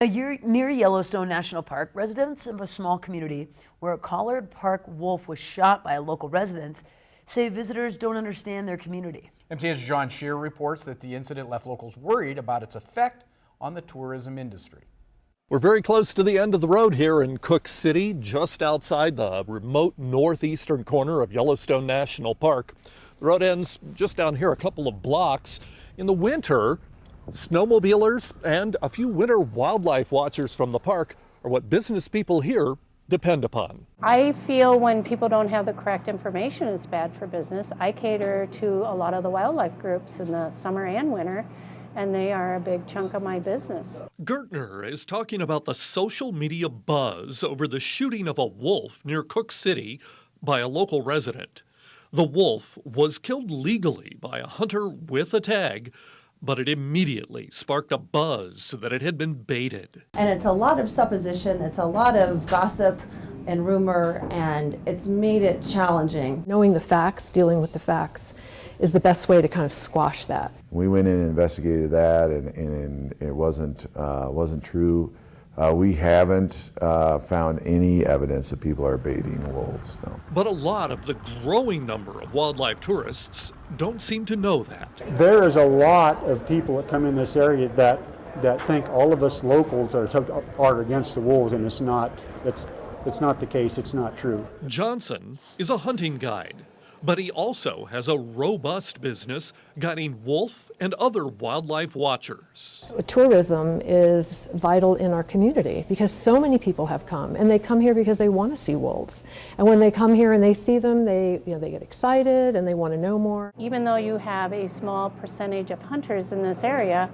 Near Yellowstone National Park, residents of a small community where a collared park wolf was shot by local residents say visitors don't understand their community. MTN's John Shear reports that the incident left locals worried about its effect on the tourism industry. We're very close to the end of the road here in Cooke City, just outside the remote northeastern corner of Yellowstone National Park. The road ends just down here a couple of blocks. In the winter, snowmobilers and a few winter wildlife watchers from the park are what business people here depend upon. I feel when people don't have the correct information, it's bad for business. I cater to a lot of the wildlife groups in the summer and winter, and they are a big chunk of my business. Gertner is talking about the social media buzz over the shooting of a wolf near Cooke City by a local resident. The wolf was killed legally by a hunter with a tag, but it immediately sparked a buzz that it had been baited. And it's a lot of supposition, it's a lot of gossip and rumor, and it's made it challenging. Knowing the facts, dealing with the facts, is the best way to kind of squash that. We went in and investigated that, and it wasn't true. We haven't found any evidence that people are baiting wolves. No. But a lot of the growing number of wildlife tourists don't seem to know that. There is a lot of people that come in this area that think all of us locals are against the wolves, and it's not. It's not the case. It's not true. Johnson is a hunting guide, but he also has a robust business guiding wolf and other wildlife watchers. Tourism is vital in our community because so many people have come, and they come here because they want to see wolves. And when they come here and they see them, they get excited and they want to know more. Even though you have a small percentage of hunters in this area,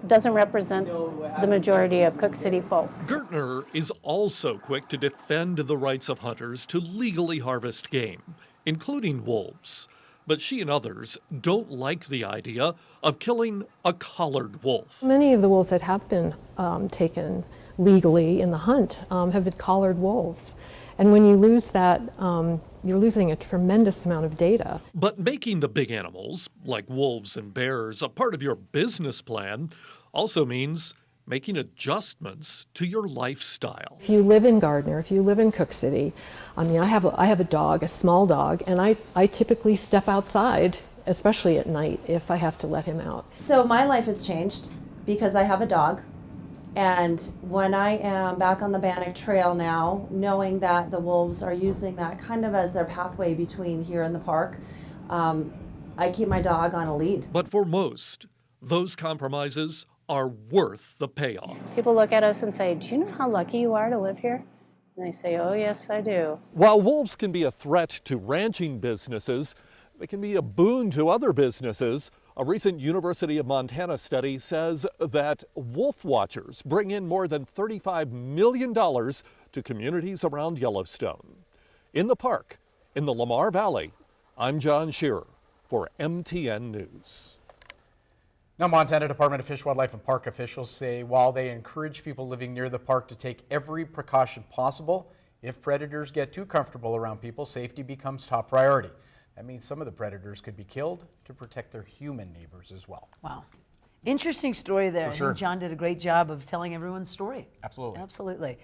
doesn't represent the majority of Cooke City folks. Gertner is also quick to defend the rights of hunters to legally harvest game, including wolves. But she and others don't like the idea of killing a collared wolf. Many of the wolves that have been taken legally in the hunt have been collared wolves. And when you lose that, you're losing a tremendous amount of data. But making the big animals, like wolves and bears, a part of your business plan also means making adjustments to your lifestyle. If you live in Gardner, if you live in Cooke City, I have a dog, a small dog, and I typically step outside, especially at night, if I have to let him out. So my life has changed because I have a dog, and when I am back on the Bannock Trail now, knowing that the wolves are using that kind of as their pathway between here and the park, I keep my dog on a lead. But for most, those compromises are worth the payoff. People look at us and say, "Do you know how lucky you are to live here?" And I say, "Oh, yes, I do." While wolves can be a threat to ranching businesses, they can be a boon to other businesses. A recent University of Montana study says that wolf watchers bring in more than $35 million to communities around Yellowstone. In the park, in the Lamar Valley, I'm John Shearer for MTN News. Now, Montana Department of Fish, Wildlife and Park officials say while they encourage people living near the park to take every precaution possible, if predators get too comfortable around people, safety becomes top priority. That means some of the predators could be killed to protect their human neighbors as well. Wow. Interesting story there. For sure. I think John did a great job of telling everyone's story. Absolutely. Absolutely.